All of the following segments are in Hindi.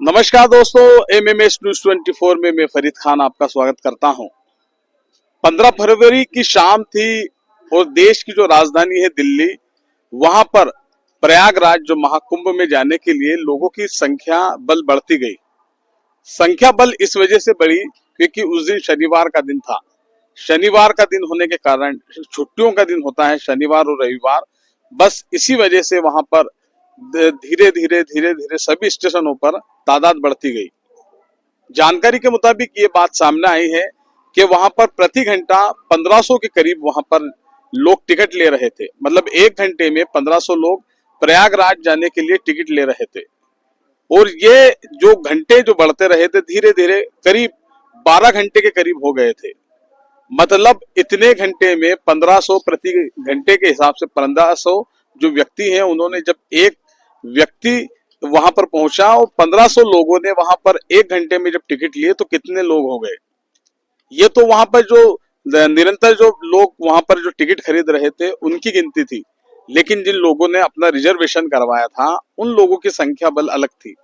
नमस्कार दोस्तों, एमएमएस न्यूज 24 में मैं फरीद खान आपका स्वागत करता हूं। 15 फरवरी की शाम थी और देश की जो राजधानी है दिल्ली, वहां पर प्रयागराज जो महाकुंभ में जाने के लिए लोगों की संख्या बल बढ़ती गई। संख्या बल इस वजह से बढ़ी क्योंकि उस दिन शनिवार का दिन था। शनिवार का दिन होने के कारण छुट्टियों का दिन होता है शनिवार और रविवार। बस इसी वजह से वहां पर धीरे धीरे सभी स्टेशनों पर तादाद बढ़ती गई। जानकारी के मुताबिक ये बात सामने आई है कि वहां पर प्रति घंटा 1500 के करीब वहां पर लोग टिकट ले रहे थे। मतलब एक घंटे में 1500 लोग प्रयागराज जाने के लिए टिकट ले रहे थे। और ये जो घंटे जो बढ़ते रहे थे, धीरे धीरे करीब 12 घंटे के करीब हो गए थे। मतलब इतने घंटे में 1500 प्रति घंटे के हिसाब से 1500 जो व्यक्ति हैं, उन्होंने जब एक व्यक्ति वहां पर पहुंचा और 1500 लोगों ने वहां पर एक घंटे में जब टिकट लिए तो कितने लोग हो गए। ये तो वहां पर जो निरंतर जो लोग वहां पर जो टिकट खरीद रहे थे उनकी गिनती थी, लेकिन जिन लोगों ने अपना रिजर्वेशन करवाया था उन लोगों की संख्या बल अलग थी।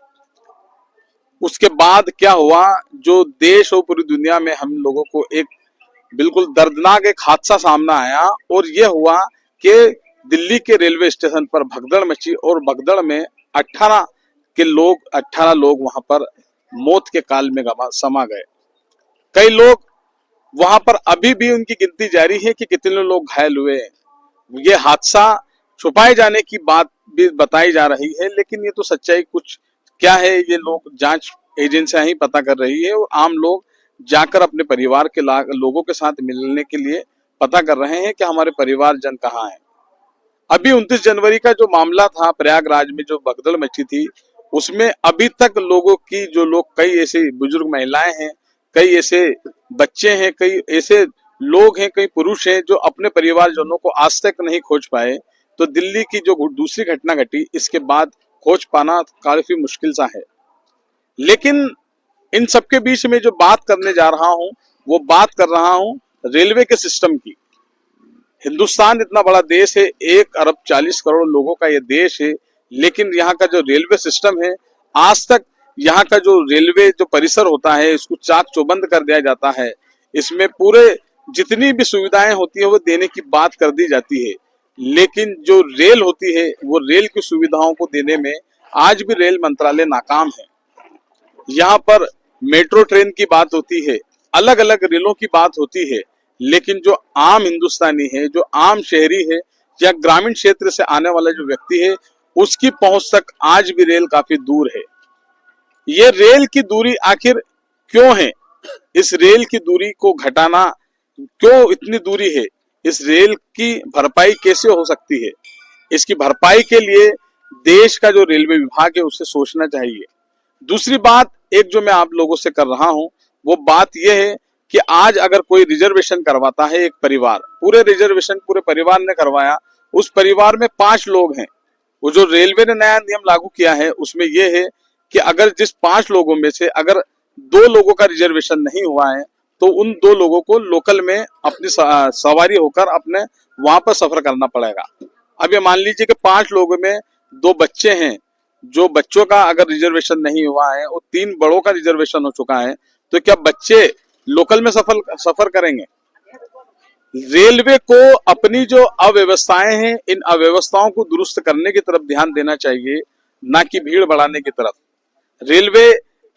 उसके बाद क्या हुआ, जो देश और पूरी दुनिया में हम लोगों को एक बिल्कुल दर्दनाक एक हादसा सामने आया और यह हुआ कि दिल्ली के रेलवे स्टेशन पर भगदड़ मची और भगदड़ में 18 लोग वहां पर मौत के काल में समा गए। कई लोग वहां पर अभी भी उनकी गिनती जारी है कि कितने लोग घायल हुए हैं। ये हादसा छुपाए जाने की बात भी बताई जा रही है, लेकिन ये तो सच्चाई कुछ क्या है ये लोग जांच एजेंसियां ही पता कर रही है और आम लोग जाकर अपने परिवार के लोगों के साथ मिलने के लिए पता कर रहे हैं कि हमारे परिवारजन कहाँ हैं। अभी 29 जनवरी का जो मामला था प्रयागराज में जो भगदड़ मची थी, उसमें अभी तक लोगों की जो लोग, कई ऐसे बुजुर्ग महिलाएं हैं, कई ऐसे बच्चे हैं, कई ऐसे लोग हैं, कई पुरुष हैं जो अपने परिवारजनों को आज तक नहीं खोज पाए। तो दिल्ली की जो दूसरी घटना घटी, इसके बाद खोज पाना काफी मुश्किल सा है। लेकिन इन सबके बीच में जो बात करने जा रहा हूं, वो बात कर रहा हूं रेलवे के सिस्टम की। हिंदुस्तान इतना बड़ा देश है, 1 अरब 40 करोड़ लोगों का ये देश है, लेकिन यहाँ का जो रेलवे सिस्टम है, आज तक यहाँ का जो रेलवे जो परिसर होता है, इसको चाक चौबंद कर दिया जाता है। इसमें पूरे जितनी भी सुविधाएं होती है वो देने की बात कर दी जाती है, लेकिन जो रेल होती है वो रेल की सुविधाओं को देने में आज भी रेल मंत्रालय नाकाम है। यहाँ पर मेट्रो ट्रेन की बात होती है, अलग अलग रेलों की बात होती है, लेकिन जो आम हिंदुस्तानी है, जो आम शहरी है या ग्रामीण क्षेत्र से आने वाला जो व्यक्ति है, उसकी पहुंच तक आज भी रेल काफी दूर है। ये रेल की दूरी आखिर क्यों है? इस रेल की दूरी को घटाना क्यों इतनी दूरी है? इस रेल की भरपाई कैसे हो सकती है? इसकी भरपाई के लिए देश का जो रेलवे विभाग है उसे सोचना चाहिए। दूसरी बात एक जो मैं आप लोगों से कर रहा हूं, वो बात यह है कि आज अगर कोई रिजर्वेशन करवाता है, एक परिवार पूरे रिजर्वेशन पूरे परिवार ने करवाया, उस परिवार में 5 लोग हैं। वो जो रेलवे ने नया नियम लागू किया है उसमें यह है कि अगर जिस 5 लोगों में से अगर 2 लोगों का रिजर्वेशन नहीं हुआ है तो उन 2 लोगों को लोकल में अपनी सवारी होकर अपने वहां पर सफर करना पड़ेगा। अब ये मान लीजिए कि 5 लोगों में 2 बच्चे हैं, जो बच्चों का अगर रिजर्वेशन नहीं हुआ है और 3 बड़ों का रिजर्वेशन हो चुका है, तो क्या बच्चे लोकल में सफर करेंगे? रेलवे को अपनी जो अव्यवस्थाएं हैं, इन अव्यवस्थाओं को दुरुस्त करने की तरफ ध्यान देना चाहिए, ना कि भीड़ बढ़ाने की तरफ। रेलवे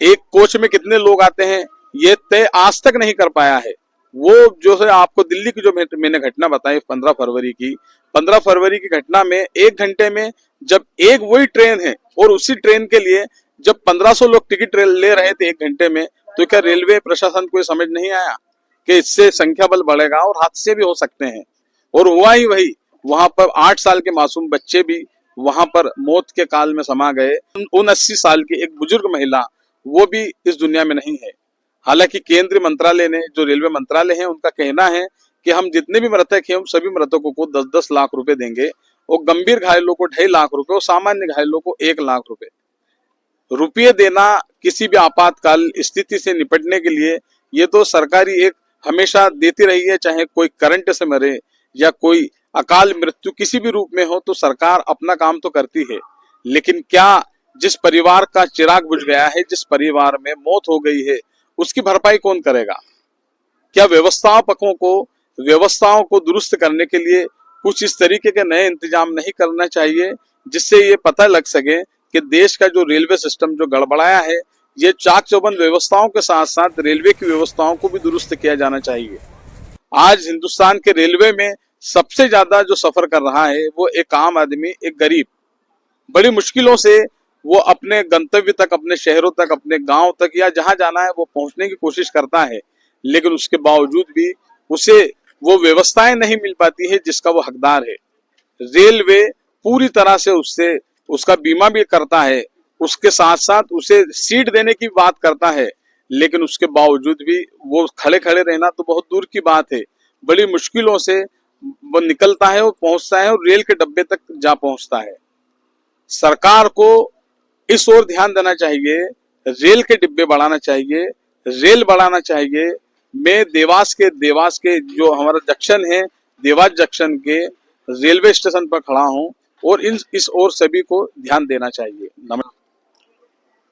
एक कोच में कितने लोग आते हैं ये तय आज तक नहीं कर पाया है। वो जो है आपको दिल्ली की जो मैंने घटना बताई 15 फरवरी की घटना में 1 घंटे में जब एक वही ट्रेन है और उसी ट्रेन के लिए जब 1500 लोग टिकट ले रहे थे 1 घंटे में, तो क्या रेलवे प्रशासन को समझ नहीं आया कि इससे संख्या बल बढ़ेगा और हादसे भी हो सकते हैं? और हुआ ही वही, वहां पर 8 साल के मासूम बच्चे भी वहां पर मौत के काल में समा गए। 79 साल की एक बुजुर्ग महिला, वो भी इस दुनिया में नहीं है। हालांकि केंद्रीय मंत्रालय ने, जो रेलवे मंत्रालय है, उनका कहना है कि हम जितने भी मृतक हैं उन सभी मृतकों को 10-10 लाख रुपए देंगे और गंभीर घायलों को 2.5 लाख रुपए और सामान्य घायलों को 1 लाख रुपए देना किसी भी आपातकाल स्थिति से निपटने के लिए, ये तो सरकारी एक हमेशा देती रही है। चाहे कोई करंट से मरे या कोई अकाल मृत्यु किसी भी रूप में हो, तो सरकार अपना काम तो करती है, लेकिन क्या जिस परिवार का चिराग बुझ गया है, जिस परिवार में मौत हो गई है, उसकी भरपाई कौन करेगा? क्या व्यवस्थाओं को दुरुस्त करने के लिए कुछ इस तरीके के नए इंतजाम नहीं करना चाहिए, जिससे ये पता लग सके कि देश का जो रेलवे सिस्टम जो गड़बड़ाया है, ये चाक चौबंद व्यवस्थाओं के साथ साथ रेलवे की व्यवस्थाओं को भी दुरुस्त किया जाना चाहिए। आज हिंदुस्तान के रेलवे में सबसे ज्यादा जो सफर कर रहा है वो एक आम आदमी, एक गरीब। बड़ी मुश्किलों से वो अपने गंतव्य तक, अपने शहरों तक, अपने गांव तक या जहां जाना है वो पहुंचने की कोशिश करता है, लेकिन उसके बावजूद भी उसे वो व्यवस्थाएं नहीं मिल पाती है जिसका वो हकदार है। रेलवे पूरी तरह से उससे उसका बीमा भी करता है, उसके साथ साथ उसे सीट देने की बात करता है, लेकिन उसके बावजूद भी वो खड़े खड़े रहना तो बहुत दूर की बात है। बड़ी मुश्किलों से वो निकलता है और पहुंचता है और रेल के डब्बे तक जा पहुंचता है। सरकार को इस ओर ध्यान देना चाहिए, रेल के डिब्बे बढ़ाना चाहिए, रेल बढ़ाना चाहिए। मैं देवास के जो हमारा जंक्शन है, देवास जंक्शन के रेलवे स्टेशन पर खड़ा हूं और इस ओर सभी को ध्यान देना चाहिए।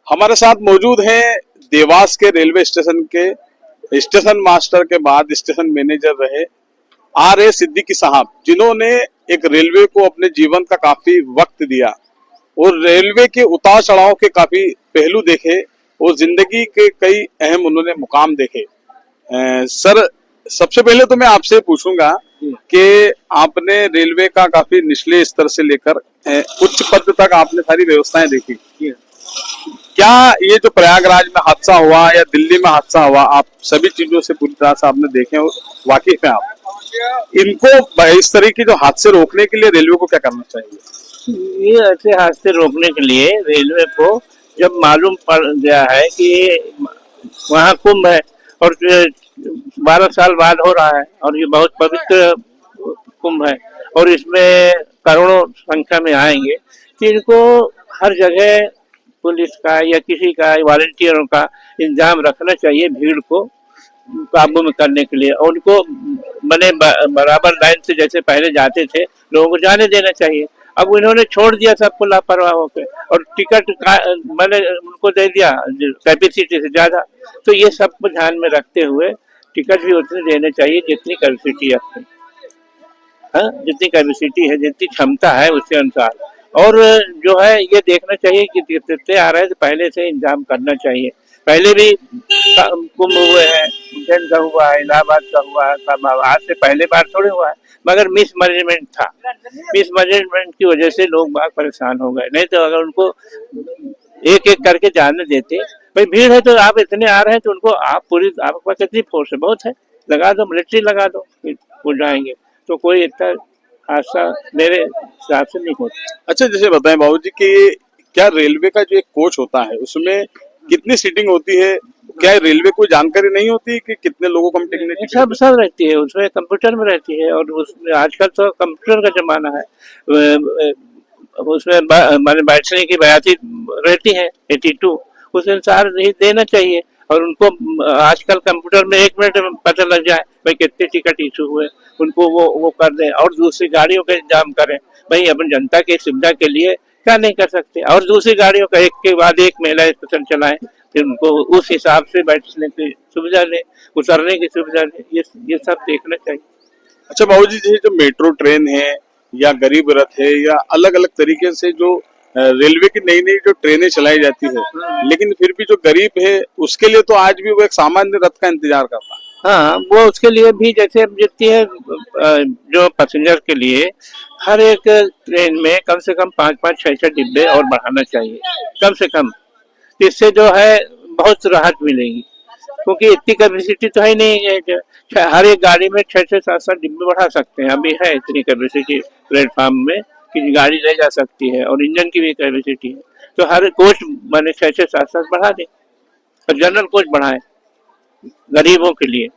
हमारे साथ मौजूद हैं देवास के रेलवे स्टेशन के स्टेशन मास्टर के बाद स्टेशन मैनेजर रहे R.A. सिद्दीकी साहब, जिन्होंने एक रेलवे को अपने जीवन का काफी वक्त दिया और रेलवे के उतार चढ़ाव के काफी पहलू देखे और जिंदगी के कई अहम उन्होंने मुकाम देखे। सर, सबसे पहले तो मैं आपसे पूछूंगा कि आपने रेलवे का काफी निचले स्तर से लेकर उच्च पद तक आपने सारी व्यवस्थाएं देखी। क्या ये जो प्रयागराज में हादसा हुआ या दिल्ली में हादसा हुआ, आप सभी चीजों से पूरी तरह से आपने देखे और वाकिफ है आप, इनको इस तरह के जो हादसे रोकने के लिए रेलवे को क्या करना चाहिए? ये ऐसे हादसे रोकने के लिए रेलवे को जब मालूम पड़ गया है कि वहाँ कुंभ है और 12 साल बाद हो रहा है और ये बहुत पवित्र कुंभ है और इसमें करोड़ों संख्या में आएंगे, तो इनको हर जगह पुलिस का या किसी का वॉलंटियरों का इंतजाम रखना चाहिए भीड़ को काबू में करने के लिए। और उनको मैंने बराबर लाइन से जैसे पहले जाते थे लोगों को जाने देना चाहिए। अब उन्होंने छोड़ दिया सबको लापरवाह होकर और टिकट मैंने उनको दे दिया कैपेसिटी से ज्यादा। तो ये सबको ध्यान में रखते हुए टिकट भी उतने देने चाहिए जितनी कैपेसिटी है अपनी, हाँ, जितनी कैपेसिटी है, जितनी क्षमता है उसके अनुसार। और जो है ये देखना चाहिए कि कितने आ रहे हैं तो पहले से इंतजाम करना चाहिए। पहले भी कुंभ हुए हैं, उज्जैन का हुआ है, इलाहाबाद का हुआ है, आज से पहले बार थोड़े हुआ है, मगर मिस मैनेजमेंट था। मिस मैनेजमेंट की वजह से लोग बहुत परेशान हो गए। नहीं तो अगर उनको एक एक करके जाने देते, भाई भीड़ है तो आप इतने आ रहे हैं तो उनको आप पूरी, आपके पास कितनी फोर्स है, बहुत है, लगा दो, मिलिट्री लगा दो, वो जाएंगे तो कोई इतना हादसा मेरे हिसाब से नहीं होता। अच्छा, जैसे बताएं बाबूजी कि क्या रेलवे का जो एक कोच होता है उसमें कितनी सीटिंग होती है? क्या रेलवे को जानकारी नहीं होती कि कितने लोगों को हम टिकट? सब रहती है उसमें, कंप्यूटर में रहती है और उसमें आजकल तो कंप्यूटर का जमाना है। उसमें मैंने बैठने की बयाती रहती है 82, उस अनुसार नहीं देना चाहिए। और उनको आजकल कंप्यूटर में 1 मिनट में पता लग जाए भाई कितने टिकट इशू हुए, उनको वो कर दें और दूसरी गाड़ियों का इंतजाम करें। भाई अपन जनता की सुविधा के लिए क्या नहीं कर सकते, और दूसरी गाड़ियों का एक के बाद एक महिला स्टेशन चलाएं, फिर उनको उस हिसाब से बैठने की सुविधा लें, उतरने की सुविधा लें, ये सब देखना चाहिए। अच्छा बाबूजी, जैसे जो मेट्रो ट्रेन है या गरीब रथ है या अलग अलग तरीके से जो रेलवे की नई नई जो ट्रेनें चलाई जाती है, लेकिन फिर भी जो गरीब है उसके लिए तो आज भी वो एक सामान्य रथ का इंतजार करता है। हाँ, वो उसके लिए भी जैसे जितनी है जो पैसेंजर के लिए हर एक ट्रेन में कम से कम 5-5, 6-6 डिब्बे और बढ़ाना चाहिए कम से कम। इससे जो है बहुत राहत मिलेगी, क्योंकि इतनी कैपेसिटी तो है नहीं है। हर एक गाड़ी में 6-6, 7-7 डिब्बे बढ़ा सकते हैं, अभी है इतनी कैपेसिटी प्लेटफॉर्म में कि गाड़ी ले जा सकती है और इंजन की भी कैपेसिटी है। तो हर कोच मैंने 6-6, 7-7 बढ़ा दें और जनरल कोच बढ़ाए गरीबों के लिए।